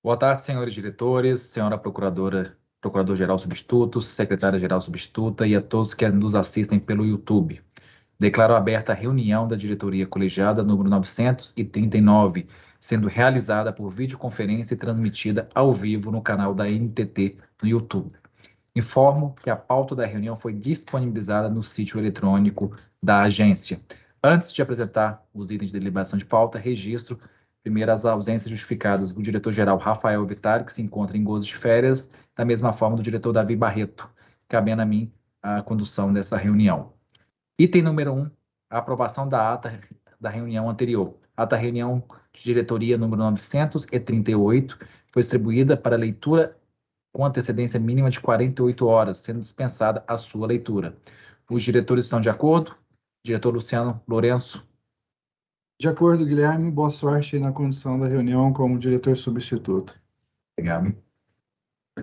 Boa tarde, senhores diretores, senhora procuradora, procurador-geral substituto, secretária-geral substituta e a todos que nos assistem pelo YouTube. Declaro aberta a reunião da diretoria colegiada número 939, sendo realizada por videoconferência e transmitida ao vivo no canal da NTT no YouTube. Informo que a pauta da reunião foi disponibilizada no sítio eletrônico da agência. Antes de apresentar os itens de deliberação de pauta, registro primeiro as ausências justificadas do diretor-geral Rafael Vittar, que se encontra em gozo de férias, da mesma forma do diretor Davi Barreto, cabendo a mim a condução dessa reunião. Item número 1, a aprovação da ata da reunião anterior. Ata reunião de diretoria número 938 foi distribuída para leitura com antecedência mínima de 48 horas, sendo dispensada a sua leitura. Os diretores estão de acordo? Diretor Luciano Lourenço. De acordo, Guilherme, boa sorte na condução da reunião como diretor substituto. Obrigado.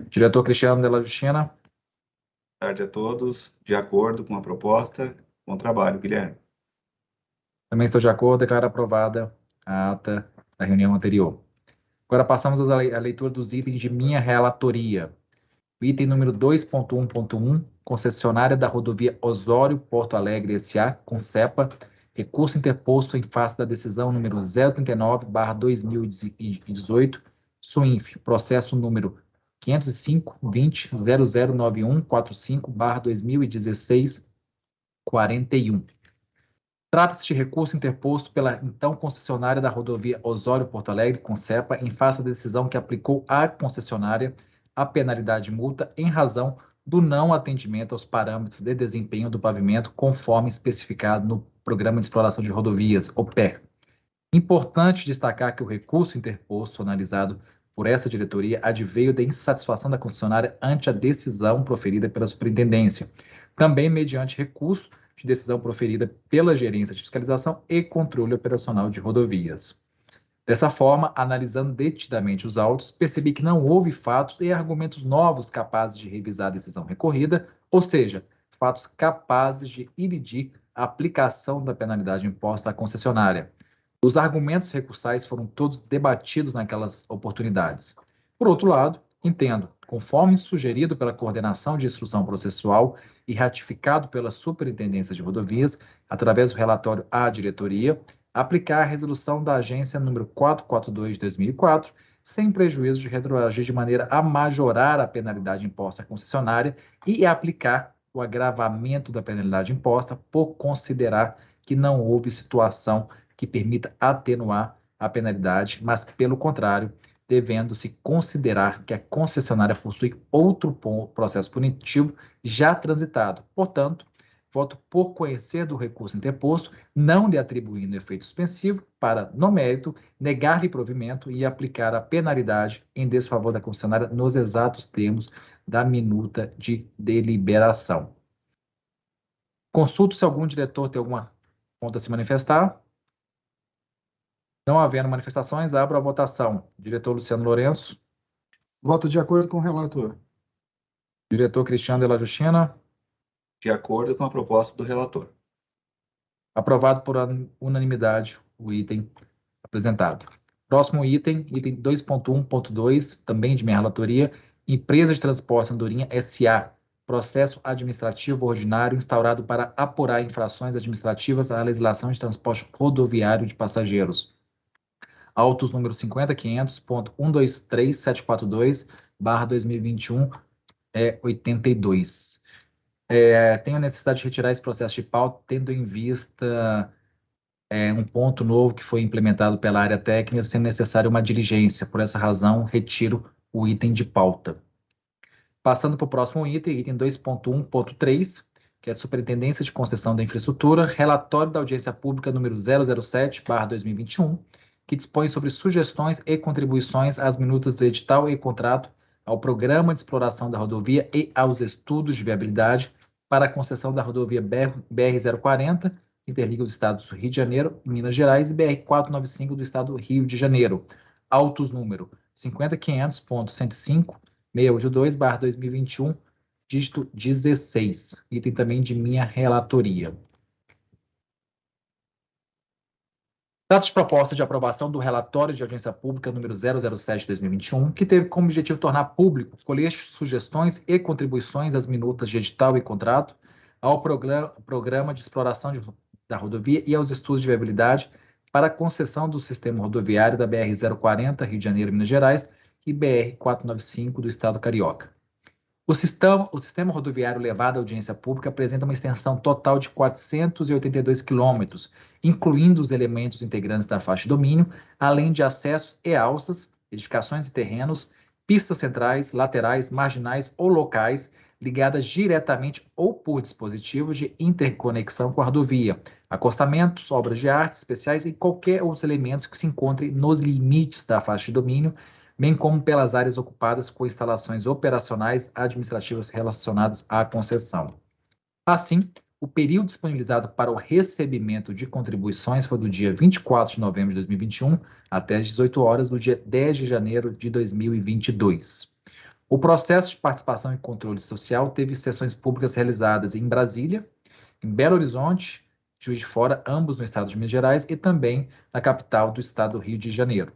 Diretor Cristiano Della Justina. Boa tarde a todos. De acordo com a proposta, bom trabalho, Guilherme. Também estou de acordo, declaro aprovada a ata da reunião anterior. Agora passamos à leitura dos itens de minha relatoria. O item número 2.1.1, concessionária da rodovia Osório Porto Alegre S.A., Concepa, recurso interposto em face da decisão número 039/2018, SUINF, processo número 505.20.009145/2016, 41. Trata-se de recurso interposto pela então concessionária da rodovia Osório Porto Alegre, Concepa, em face da decisão que aplicou à concessionária a penalidade de multa em razão do não atendimento aos parâmetros de desempenho do pavimento conforme especificado no Programa de Exploração de Rodovias, OPER. Importante destacar que o recurso interposto analisado por essa diretoria adveio da insatisfação da concessionária ante a decisão proferida pela superintendência, também mediante recurso de decisão proferida pela Gerência de Fiscalização e Controle Operacional de Rodovias. Dessa forma, analisando detidamente os autos, percebi que não houve fatos e argumentos novos capazes de revisar a decisão recorrida, ou seja, fatos capazes de ilidir a aplicação da penalidade imposta à concessionária. Os argumentos recursais foram todos debatidos naquelas oportunidades. Por outro lado, entendo, conforme sugerido pela Coordenação de Instrução Processual e ratificado pela Superintendência de Rodovias, através do relatório à diretoria, aplicar a resolução da agência número 442 de 2004, sem prejuízo de retroagir de maneira a majorar a penalidade imposta à concessionária e aplicar o agravamento da penalidade imposta por considerar que não houve situação que permita atenuar a penalidade, mas, pelo contrário, devendo-se considerar que a concessionária possui outro processo punitivo já transitado. Portanto, voto por conhecer do recurso interposto, não lhe atribuindo efeito suspensivo, para, no mérito, negar-lhe provimento e aplicar a penalidade em desfavor da concessionária nos exatos termos da minuta de deliberação. Consulto se algum diretor tem alguma ponto a se manifestar. Não havendo manifestações, abro a votação. Diretor Luciano Lourenço. Voto de acordo com o relator. Diretor Cristiano Della Justina. De acordo com a proposta do relator. Aprovado por unanimidade o item apresentado. Próximo item, item 2.1.2, também de minha relatoria, Empresa de Transporte Andorinha S.A., processo administrativo ordinário instaurado para apurar infrações administrativas à legislação de transporte rodoviário de passageiros. Autos número 50.500.123742/2021, 82. Tenho a necessidade de retirar esse processo de pauta, tendo em vista um ponto novo que foi implementado pela área técnica, sendo necessária uma diligência. Por essa razão, retiro o item de pauta. Passando para o próximo item, item 2.1.3, que é a Superintendência de Concessão da Infraestrutura, relatório da audiência pública número 007/2021, que dispõe sobre sugestões e contribuições às minutas do edital e contrato, ao Programa de Exploração da Rodovia e aos estudos de viabilidade para a concessão da rodovia BR-040, interliga os estados do Rio de Janeiro, Minas Gerais, e BR-495 do estado do Rio de Janeiro. Autos número 50.500.105.682/2021, dígito 16. Item também de minha relatoria. Trata-se de proposta de aprovação do relatório de audiência pública número 007/2021, que teve como objetivo tornar público, colher sugestões e contribuições às minutas de edital e contrato, ao programa de exploração da rodovia e aos estudos de viabilidade para a concessão do sistema rodoviário da BR-040, Rio de Janeiro, Minas Gerais, e BR-495 do Estado Carioca. O sistema rodoviário levado à audiência pública apresenta uma extensão total de 482 quilômetros, incluindo os elementos integrantes da faixa de domínio, além de acessos e alças, edificações e terrenos, pistas centrais, laterais, marginais ou locais, ligadas diretamente ou por dispositivos de interconexão com a rodovia, acostamentos, obras de arte especiais e qualquer outros elementos que se encontrem nos limites da faixa de domínio, bem como pelas áreas ocupadas com instalações operacionais administrativas relacionadas à concessão. Assim, o período disponibilizado para o recebimento de contribuições foi do dia 24 de novembro de 2021 até as 18 horas do dia 10 de janeiro de 2022. O processo de participação e controle social teve sessões públicas realizadas em Brasília, em Belo Horizonte, Juiz de Fora, ambos no estado de Minas Gerais, e também na capital do estado do Rio de Janeiro.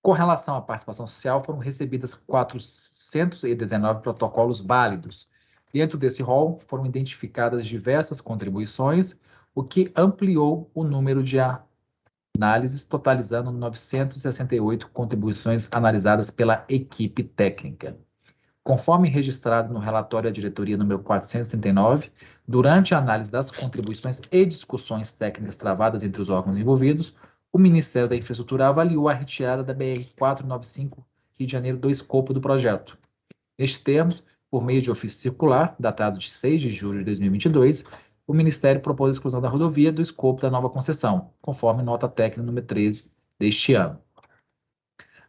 Com relação à participação social, foram recebidas 419 protocolos válidos. Dentro desse rol, foram identificadas diversas contribuições, o que ampliou o número de análises, totalizando 968 contribuições analisadas pela equipe técnica. Conforme registrado no relatório da diretoria número 439, durante a análise das contribuições e discussões técnicas travadas entre os órgãos envolvidos, o Ministério da Infraestrutura avaliou a retirada da BR-495 Rio de Janeiro do escopo do projeto. Nestes termos, por meio de ofício circular, datado de 6 de julho de 2022, o Ministério propôs a exclusão da rodovia do escopo da nova concessão, conforme nota técnica número 13 deste ano.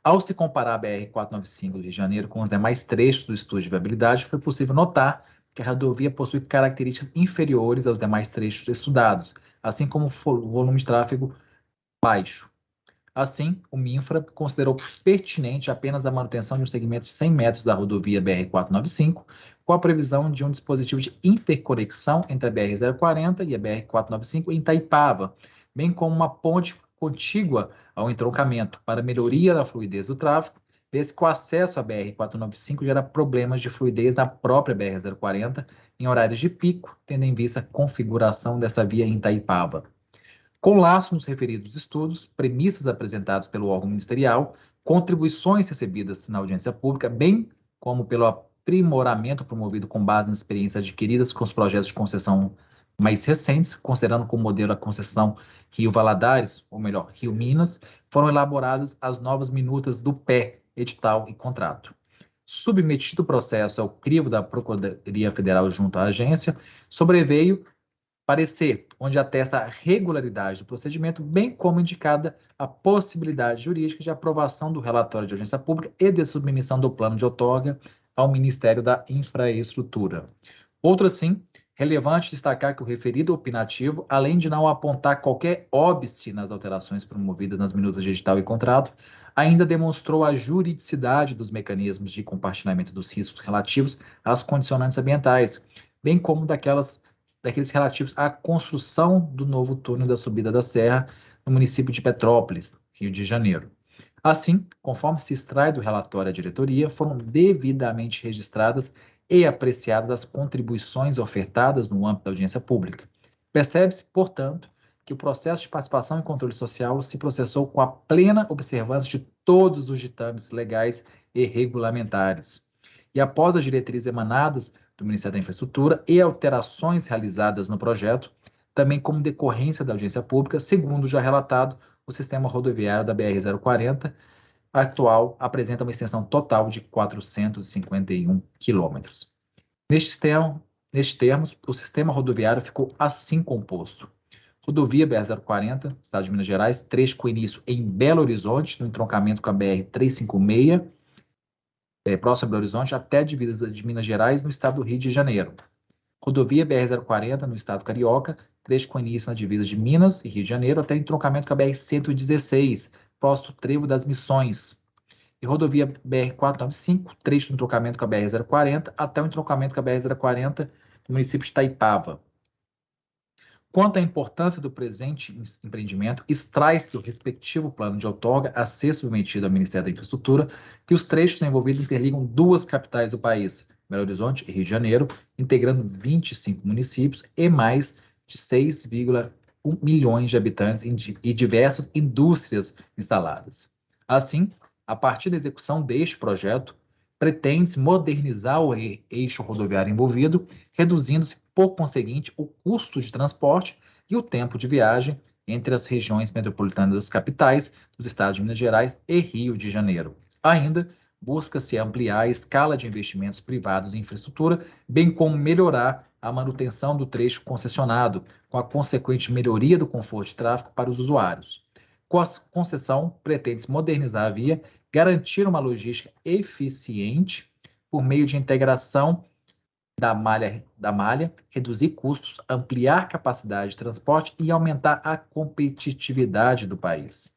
Ao se comparar a BR-495 do Rio de Janeiro com os demais trechos do estudo de viabilidade, foi possível notar que a rodovia possui características inferiores aos demais trechos estudados, assim como o volume de tráfego baixo. Assim, o MINFRA considerou pertinente apenas a manutenção de um segmento de 100 metros da rodovia BR-495, com a previsão de um dispositivo de interconexão entre a BR-040 e a BR-495 em Itaipava, bem como uma ponte contígua ao entroncamento para melhoria da fluidez do tráfego, desde que o acesso à BR-495 gera problemas de fluidez na própria BR-040 em horários de pico, tendo em vista a configuração desta via em Itaipava. Com laço nos referidos estudos, premissas apresentadas pelo órgão ministerial, contribuições recebidas na audiência pública, bem como pelo aprimoramento promovido com base nas experiências adquiridas com os projetos de concessão mais recentes, considerando como modelo a concessão Rio Valadares, ou melhor, Rio Minas, foram elaboradas as novas minutas do PE, edital e contrato. Submetido o processo ao crivo da Procuradoria Federal junto à agência, sobreveio parecer, onde atesta a regularidade do procedimento, bem como indicada a possibilidade jurídica de aprovação do relatório de audiência pública e de submissão do plano de outorga ao Ministério da Infraestrutura. Outro assim, relevante destacar que o referido opinativo, além de não apontar qualquer óbice nas alterações promovidas nas minutas de edital e contrato, ainda demonstrou a juridicidade dos mecanismos de compartilhamento dos riscos relativos às condicionantes ambientais, bem como daqueles relativos à construção do novo túnel da subida da serra no município de Petrópolis, Rio de Janeiro. Assim, conforme se extrai do relatório da diretoria, foram devidamente registradas e apreciadas as contribuições ofertadas no âmbito da audiência pública. Percebe-se, portanto, que o processo de participação e controle social se processou com a plena observância de todos os ditames legais e regulamentares. E após as diretrizes emanadas do Ministério da Infraestrutura e alterações realizadas no projeto, também como decorrência da audiência pública, segundo já relatado, o sistema rodoviário da BR-040 atual apresenta uma extensão total de 451 quilômetros. Nestes termos, o sistema rodoviário ficou assim composto. Rodovia BR-040, Estado de Minas Gerais, trecho com início em Belo Horizonte, no entroncamento com a BR-356, próximo a Belo Horizonte, até a divisa de Minas Gerais, no estado do Rio de Janeiro. Rodovia BR-040, no estado carioca, trecho com início na divisa de Minas e Rio de Janeiro, até o entroncamento com a BR-116, próximo ao Trevo das Missões. E rodovia BR-495, trecho do entroncamento com a BR-040, até o entroncamento com a BR-040, no município de Itaipava. Quanto à importância do presente empreendimento, extrai-se do respectivo plano de outorga a ser submetido ao Ministério da Infraestrutura que os trechos envolvidos interligam duas capitais do país, Belo Horizonte e Rio de Janeiro, integrando 25 municípios e mais de 6,1 milhões de habitantes e diversas indústrias instaladas. Assim, a partir da execução deste projeto, pretende-se modernizar o eixo rodoviário envolvido, reduzindo-se, por conseguinte, o custo de transporte e o tempo de viagem entre as regiões metropolitanas das capitais dos estados de Minas Gerais e Rio de Janeiro. Ainda, busca-se ampliar a escala de investimentos privados em infraestrutura, bem como melhorar a manutenção do trecho concessionado, com a consequente melhoria do conforto de tráfego para os usuários. Com a concessão, pretende-se modernizar a via, garantir uma logística eficiente por meio de integração da malha, reduzir custos, ampliar capacidade de transporte e aumentar a competitividade do país.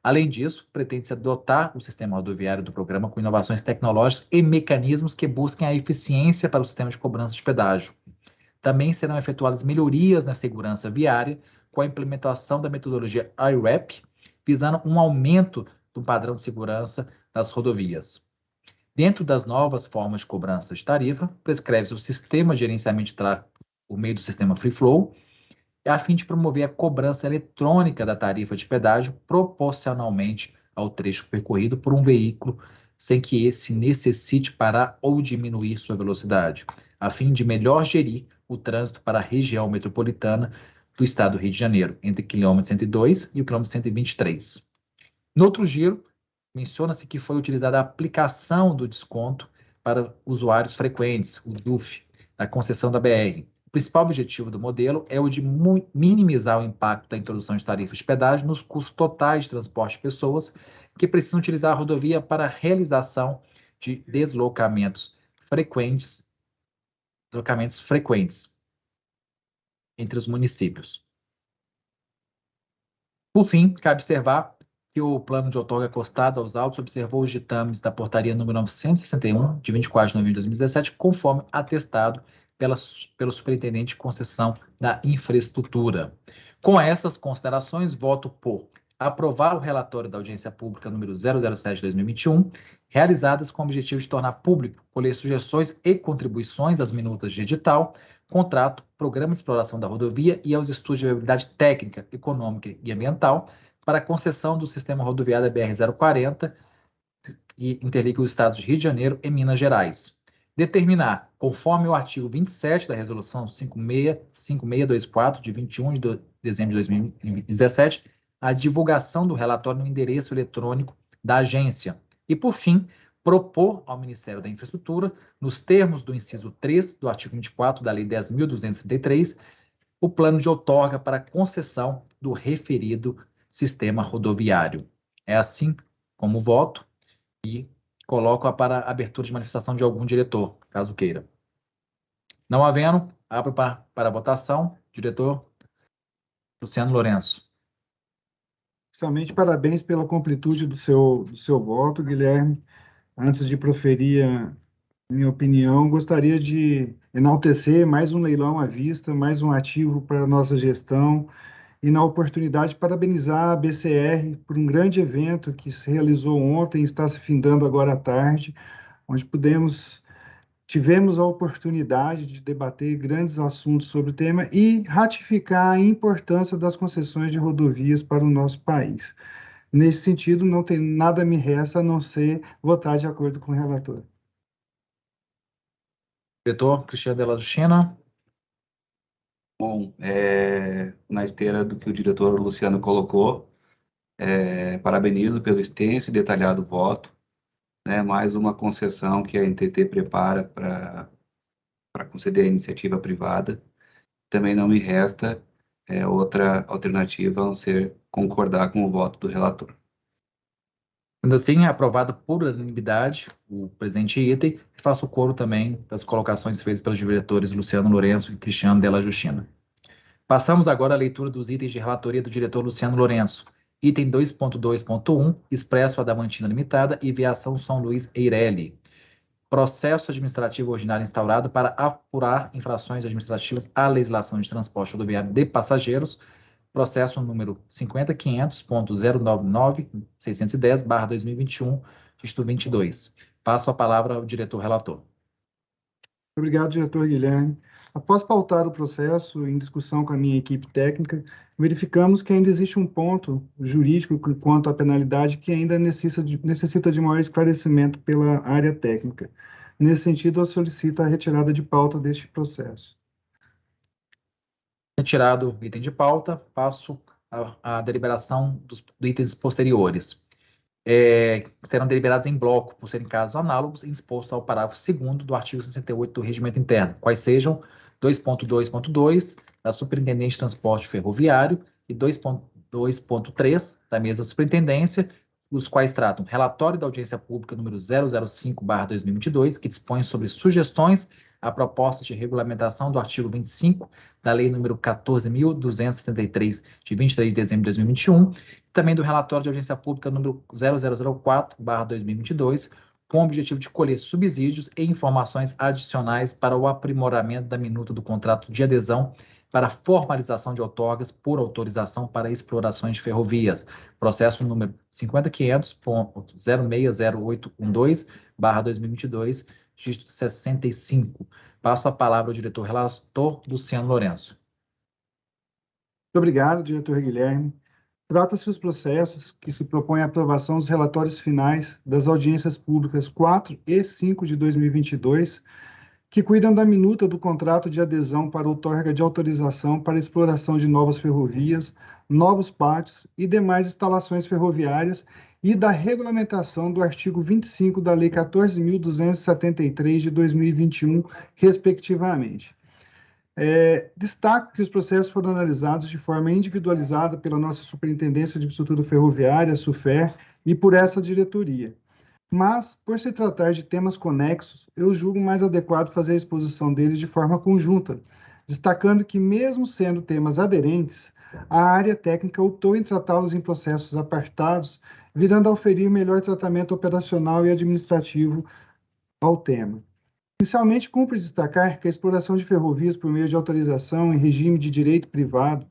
Além disso, pretende-se adotar o sistema rodoviário do programa com inovações tecnológicas e mecanismos que busquem a eficiência para o sistema de cobrança de pedágio. Também serão efetuadas melhorias na segurança viária com a implementação da metodologia IRAP, visando um aumento do padrão de segurança das rodovias. Dentro das novas formas de cobrança de tarifa, prescreve-se o sistema de gerenciamento de tráfego por meio do sistema Free Flow, a fim de promover a cobrança eletrônica da tarifa de pedágio proporcionalmente ao trecho percorrido por um veículo, sem que esse necessite parar ou diminuir sua velocidade, a fim de melhor gerir o trânsito para a região metropolitana do estado do Rio de Janeiro, entre o quilômetro 102 e o quilômetro 123. No outro giro, menciona-se que foi utilizada a aplicação do desconto para usuários frequentes, o DUF, da concessão da BR. O principal objetivo do modelo é o de minimizar o impacto da introdução de tarifas de pedágio nos custos totais de transporte de pessoas que precisam utilizar a rodovia para a realização de deslocamentos frequentes entre os municípios. Por fim, cabe observar que o plano de outorga acostado aos autos observou os ditames da portaria número 961, de 24 de novembro de 2017, conforme atestado pelo superintendente de concessão da infraestrutura. Com essas considerações, voto por aprovar o relatório da audiência pública número 007 de 2021, realizadas com o objetivo de tornar público, colher sugestões e contribuições às minutas de edital, contrato, programa de exploração da rodovia e aos estudos de viabilidade técnica, econômica e ambiental para a concessão do sistema rodoviário BR-040 e interliga os estados de Rio de Janeiro e Minas Gerais. Determinar, conforme o artigo 27 da Resolução 5624, de 21 de dezembro de 2017, a divulgação do relatório no endereço eletrônico da agência. E, por fim, propor ao Ministério da Infraestrutura, nos termos do inciso 3 do artigo 24 da Lei 10.233, o plano de outorga para concessão do referido sistema rodoviário. É assim como voto e coloco para abertura de manifestação de algum diretor, caso queira. Não havendo, abro para a votação. Diretor Luciano Lourenço. Somente parabéns pela completude do seu voto, Guilherme. Antes de proferir a minha opinião, gostaria de enaltecer mais um leilão à vista, mais um ativo para a nossa gestão, e na oportunidade parabenizar a BCR por um grande evento que se realizou ontem e está se findando agora à tarde, onde tivemos a oportunidade de debater grandes assuntos sobre o tema e ratificar a importância das concessões de rodovias para o nosso país. Nesse sentido, não tem nada me resta a não ser votar de acordo com o relator. Diretor Cristiano Della Justina. Bom, na esteira do que o diretor Luciano colocou, parabenizo pelo extenso e detalhado voto, né, mais uma concessão que a NTT prepara para conceder a iniciativa privada. Também não me resta outra alternativa a não ser concordar com o voto do relator. Sendo assim, aprovado por unanimidade o presente item, faço o coro também das colocações feitas pelos diretores Luciano Lourenço e Cristiano Della Justina. Passamos agora à leitura dos itens de relatoria do diretor Luciano Lourenço. Item 2.2.1, Expresso Adamantina Limitada e Viação São Luís Eireli. processo administrativo ordinário instaurado para apurar infrações administrativas à legislação de transporte rodoviário de passageiros, processo número 50.500.099.610/2021, dígito 22. Passo a palavra ao diretor relator. Obrigado, diretor Guilherme. Após pautar o processo em discussão com a minha equipe técnica, verificamos que ainda existe um ponto jurídico quanto à penalidade que ainda necessita de maior esclarecimento pela área técnica. Nesse sentido, eu solicito a retirada de pauta deste processo. Retirado o item de pauta, passo à deliberação dos itens posteriores. Serão deliberados em bloco, por serem casos análogos e disposto ao parágrafo 2º do artigo 68 do Regimento Interno, quais sejam 2.2.2 da Superintendência de Transporte Ferroviário e 2.2.3 da mesma Superintendência, os quais tratam relatório da audiência pública número 005/2022, que dispõe sobre sugestões à proposta de regulamentação do artigo 25 da Lei número 14.273, de 23 de dezembro de 2021, e também do relatório de audiência pública número 0004/2022, com o objetivo de colher subsídios e informações adicionais para o aprimoramento da minuta do contrato de adesão para formalização de outorgas por autorização para explorações de ferrovias, processo número 50.500.0600812/2022, dígito 65. Passo a palavra ao diretor relator, Luciano Lourenço. Muito obrigado, diretor Guilherme. Trata-se dos processos que se propõem a aprovação dos relatórios finais das audiências públicas 4 e 5 de 2022, que cuidam da minuta do contrato de adesão para outorga de autorização para exploração de novas ferrovias, novos pátios e demais instalações ferroviárias e da regulamentação do artigo 25 da Lei 14.273 de 2021, respectivamente. Destaco que os processos foram analisados de forma individualizada pela nossa Superintendência de Infraestrutura Ferroviária, SUFER, e por essa diretoria. Mas, por se tratar de temas conexos, eu julgo mais adequado fazer a exposição deles de forma conjunta, destacando que, mesmo sendo temas aderentes, a área técnica optou em tratá-los em processos apartados, virando a oferir melhor tratamento operacional e administrativo ao tema. Inicialmente, cumpre destacar que a exploração de ferrovias por meio de autorização em regime de direito privado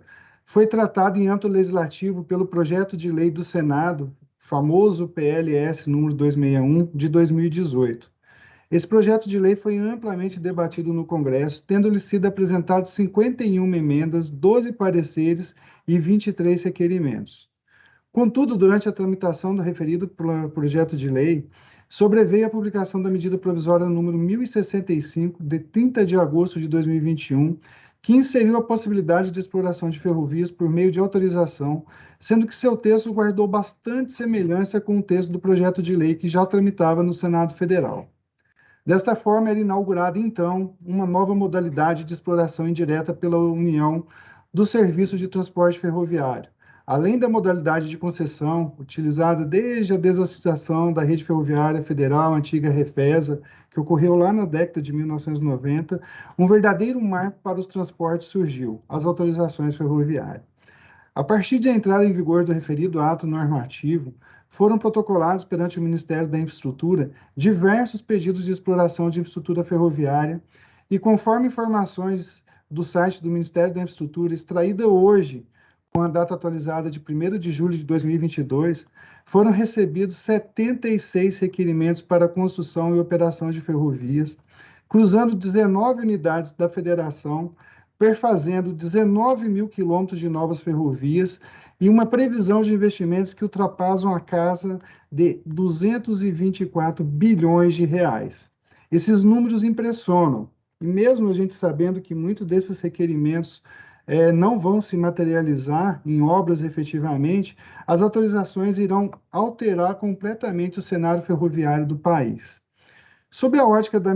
foi tratada em âmbito legislativo pelo projeto de lei do Senado, famoso PLS número 261, de 2018. Esse projeto de lei foi amplamente debatido no Congresso, tendo-lhe sido apresentados 51 emendas, 12 pareceres e 23 requerimentos. Contudo, durante a tramitação do referido projeto de lei, sobreveio a publicação da medida provisória número 1065, de 30 de agosto de 2021, que inseriu a possibilidade de exploração de ferrovias por meio de autorização, sendo que seu texto guardou bastante semelhança com o texto do projeto de lei que já tramitava no Senado Federal. Desta forma, era inaugurada, então, uma nova modalidade de exploração indireta pela União do Serviço de Transporte Ferroviário, além da modalidade de concessão, utilizada desde a desassociação da Rede Ferroviária Federal, a antiga Refesa, que ocorreu lá na década de 1990, um verdadeiro marco para os transportes surgiu, as autorizações ferroviárias. A partir da entrada em vigor do referido ato normativo, foram protocolados perante o Ministério da Infraestrutura diversos pedidos de exploração de infraestrutura ferroviária e, conforme informações do site do Ministério da Infraestrutura, extraída hoje, com a data atualizada de 1º de julho de 2022, foram recebidos 76 requerimentos para construção e operação de ferrovias, cruzando 19 unidades da federação, perfazendo 19 mil quilômetros de novas ferrovias e uma previsão de investimentos que ultrapassam a casa de 224 bilhões de reais. Esses números impressionam, e mesmo a gente sabendo que muitos desses requerimentos não vão se materializar em obras efetivamente, as autorizações irão alterar completamente o cenário ferroviário do país. Sob a ótica da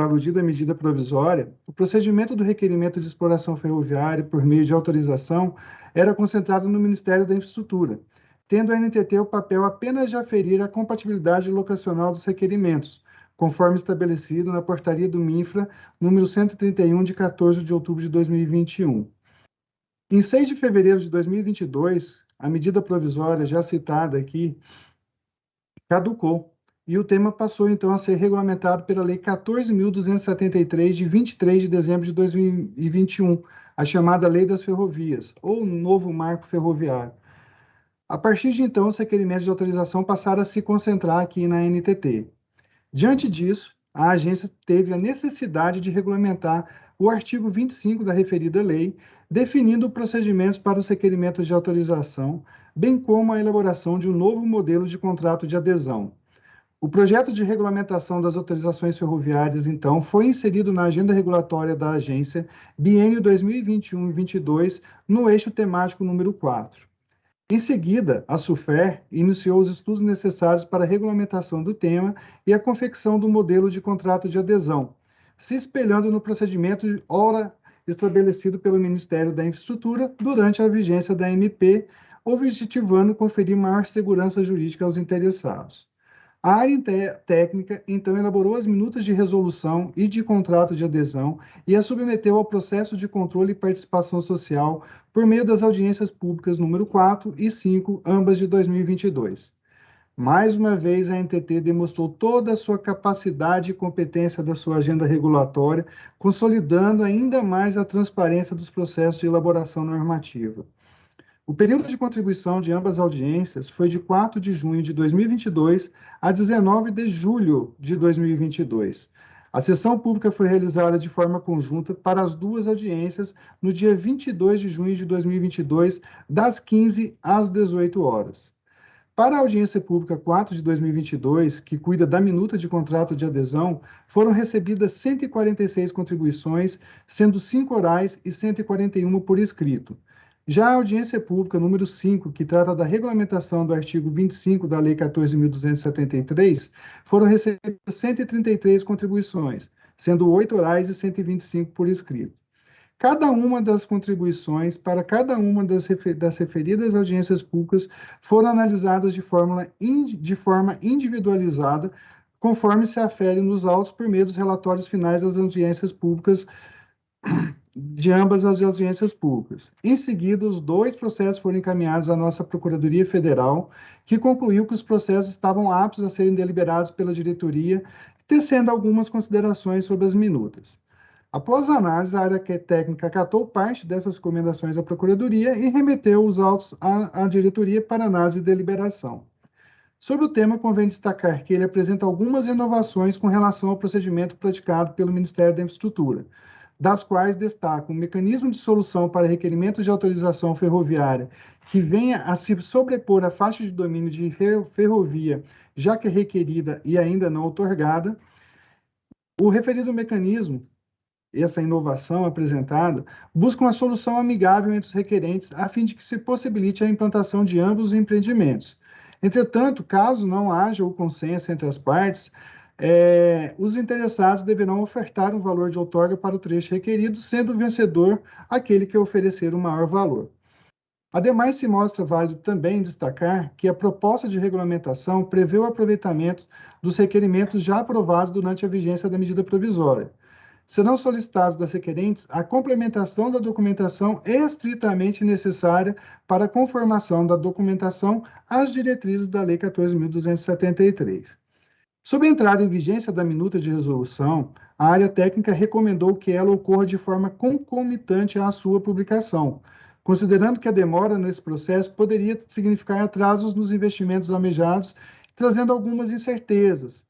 aludida medida provisória, o procedimento do requerimento de exploração ferroviária por meio de autorização era concentrado no Ministério da Infraestrutura, tendo a NTT o papel apenas de aferir a compatibilidade locacional dos requerimentos, conforme estabelecido na portaria do MINFRA, número 131, de 14 de outubro de 2021. Em 6 de fevereiro de 2022, a medida provisória já citada aqui caducou, e o tema passou, então, a ser regulamentado pela Lei 14.273, de 23 de dezembro de 2021, a chamada Lei das Ferrovias, ou Novo Marco Ferroviário. A partir de então, os requerimentos de autorização passaram a se concentrar aqui na NTT. Diante disso, a agência teve a necessidade de regulamentar o artigo 25 da referida lei, definindo procedimentos para os requerimentos de autorização, bem como a elaboração de um novo modelo de contrato de adesão. O projeto de regulamentação das autorizações ferroviárias, então, foi inserido na agenda regulatória da agência biênio 2021-22, no eixo temático número 4. Em seguida, a SUFER iniciou os estudos necessários para a regulamentação do tema e a confecção do modelo de contrato de adesão, se espelhando no procedimento ora estabelecido pelo Ministério da Infraestrutura durante a vigência da MP, objetivando conferir maior segurança jurídica aos interessados. A área técnica, então, elaborou as minutas de resolução e de contrato de adesão e a submeteu ao processo de controle e participação social por meio das audiências públicas número 4 e 5, ambas de 2022. Mais uma vez, a NTT demonstrou toda a sua capacidade e competência da sua agenda regulatória, consolidando ainda mais a transparência dos processos de elaboração normativa. O período de contribuição de ambas audiências foi de 4 de junho de 2022 a 19 de julho de 2022. A sessão pública foi realizada de forma conjunta para as duas audiências no dia 22 de junho de 2022, das 15 às 18 horas. Para a audiência pública 4 de 2022, que cuida da minuta de contrato de adesão, foram recebidas 146 contribuições, sendo 5 orais e 141 por escrito. Já a audiência pública número 5, que trata da regulamentação do artigo 25 da Lei 14.273, foram recebidas 133 contribuições, sendo 8 orais e 125 por escrito. Cada uma das contribuições para cada uma das referidas audiências públicas foram analisadas de forma individualizada, conforme se afere nos autos por meio dos relatórios finais das audiências públicas de ambas as audiências públicas. Em seguida, os 2 processos foram encaminhados à nossa Procuradoria Federal, que concluiu que os processos estavam aptos a serem deliberados pela diretoria, tecendo algumas considerações sobre as minutas. Após a análise, a área técnica acatou parte dessas recomendações à Procuradoria e remeteu os autos à diretoria para análise e deliberação. Sobre o tema, convém destacar que ele apresenta algumas inovações com relação ao procedimento praticado pelo Ministério da Infraestrutura, das quais destaco um mecanismo de solução para requerimentos de autorização ferroviária que venha a se sobrepor à faixa de domínio de ferrovia, já que é requerida e ainda não outorgada. O referido mecanismo, essa inovação apresentada, busca uma solução amigável entre os requerentes, a fim de que se possibilite a implantação de ambos os empreendimentos. Entretanto, caso não haja o consenso entre as partes, os interessados deverão ofertar um valor de outorga para o trecho requerido, sendo o vencedor aquele que oferecer o maior valor. Ademais, se mostra válido também destacar que a proposta de regulamentação prevê o aproveitamento dos requerimentos já aprovados durante a vigência da medida provisória. Serão solicitados das requerentes a complementação da documentação estritamente necessária para a conformação da documentação às diretrizes da Lei 14.273. Sob a entrada em vigência da minuta de resolução, a área técnica recomendou que ela ocorra de forma concomitante à sua publicação, considerando que a demora nesse processo poderia significar atrasos nos investimentos almejados, trazendo algumas incertezas,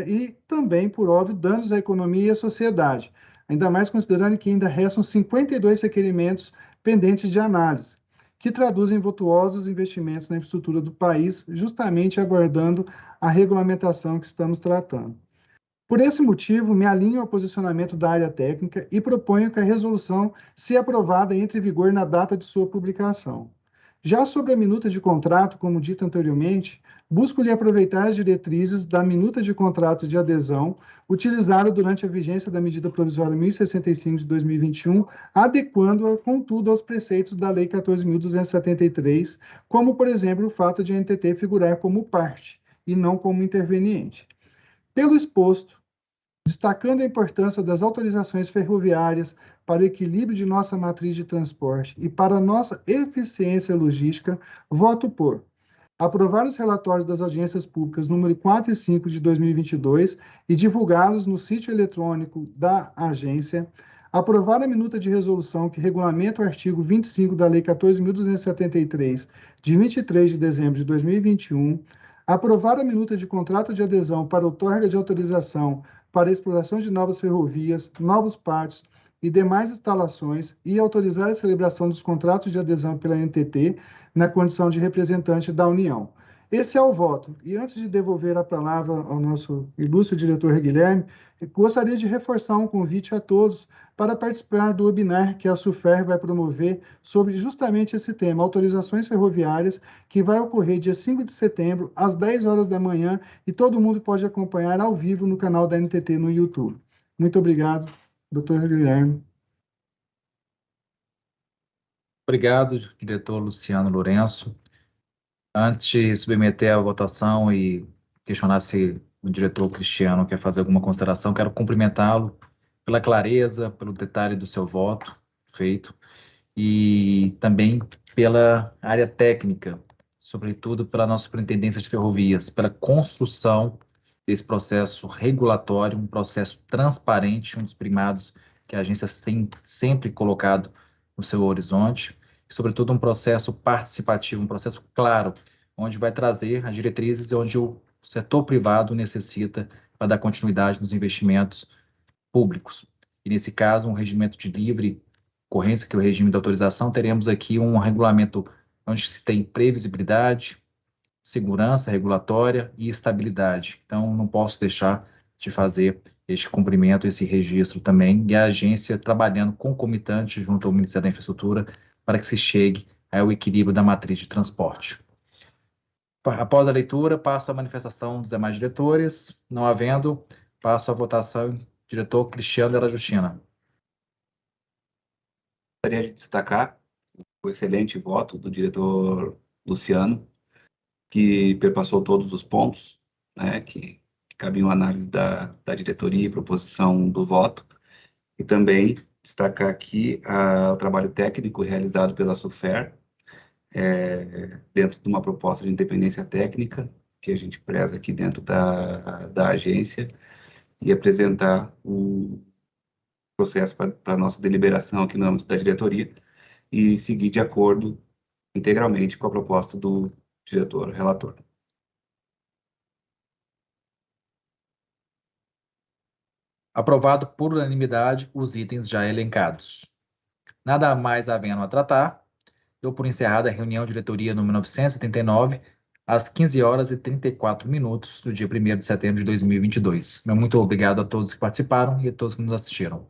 e também, por óbvio, danos à economia e à sociedade, ainda mais considerando que ainda restam 52 requerimentos pendentes de análise, que traduzem vultuosos investimentos na infraestrutura do país, justamente aguardando a regulamentação que estamos tratando. Por esse motivo, me alinho ao posicionamento da área técnica e proponho que a resolução seja aprovada e entre em vigor na data de sua publicação. Já sobre a minuta de contrato, como dito anteriormente, busco-lhe aproveitar as diretrizes da minuta de contrato de adesão utilizada durante a vigência da medida provisória 1065 de 2021, adequando-a, contudo, aos preceitos da Lei 14.273, como, por exemplo, o fato de a NTT figurar como parte e não como interveniente. Pelo exposto, destacando a importância das autorizações ferroviárias para o equilíbrio de nossa matriz de transporte e para a nossa eficiência logística, voto por aprovar os relatórios das audiências públicas número 4 e 5 de 2022 e divulgá-los no sítio eletrônico da agência, aprovar a minuta de resolução que regulamenta o artigo 25 da Lei 14.273, de 23 de dezembro de 2021, aprovar a minuta de contrato de adesão para outorga de autorização para a exploração de novas ferrovias, novos pátios e demais instalações e autorizar a celebração dos contratos de adesão pela NTT na condição de representante da União. Esse é o voto. E antes de devolver a palavra ao nosso ilustre diretor Guilherme, gostaria de reforçar um convite a todos para participar do webinar que a SUFER vai promover sobre justamente esse tema, autorizações ferroviárias, que vai ocorrer dia 5 de setembro, às 10 horas da manhã, e todo mundo pode acompanhar ao vivo no canal da NTT no YouTube. Muito obrigado, doutor Guilherme. Obrigado, diretor Luciano Lourenço. Antes de submeter à votação e questionar se o diretor Cristiano quer fazer alguma consideração, quero cumprimentá-lo pela clareza, pelo detalhe do seu voto feito e também pela área técnica, sobretudo pela nossa Superintendência de Ferrovias, pela construção desse processo regulatório, um processo transparente, um dos primados que a agência tem sempre colocado no seu horizonte, e, sobretudo, um processo participativo, um processo claro, onde vai trazer as diretrizes onde o setor privado necessita para dar continuidade nos investimentos públicos. E, nesse caso, um regimento de livre concorrência, que é o regime de autorização, teremos aqui um regulamento onde se tem previsibilidade, segurança regulatória e estabilidade. Então, não posso deixar de fazer este cumprimento, esse registro também, e a agência trabalhando concomitante junto ao Ministério da Infraestrutura para que se chegue ao equilíbrio da matriz de transporte. Após a leitura, passo à manifestação dos demais diretores. Não havendo, passo à votação. Diretor Cristiano Della Justina. Gostaria de destacar o excelente voto do diretor Luciano, que perpassou todos os pontos, né, que cabiam análise da diretoria e proposição do voto, e também destacar aqui o trabalho técnico realizado pela SUFER, dentro de uma proposta de independência técnica, que a gente preza aqui dentro da agência, e apresentar o processo para a nossa deliberação aqui no âmbito da diretoria, e seguir de acordo integralmente com a proposta do diretor relator. Aprovado por unanimidade os itens já elencados. Nada mais havendo a tratar, dou por encerrada a reunião de diretoria número 979, às 15 horas e 34 minutos do dia 1º de setembro de 2022. Meu muito obrigado a todos que participaram e a todos que nos assistiram.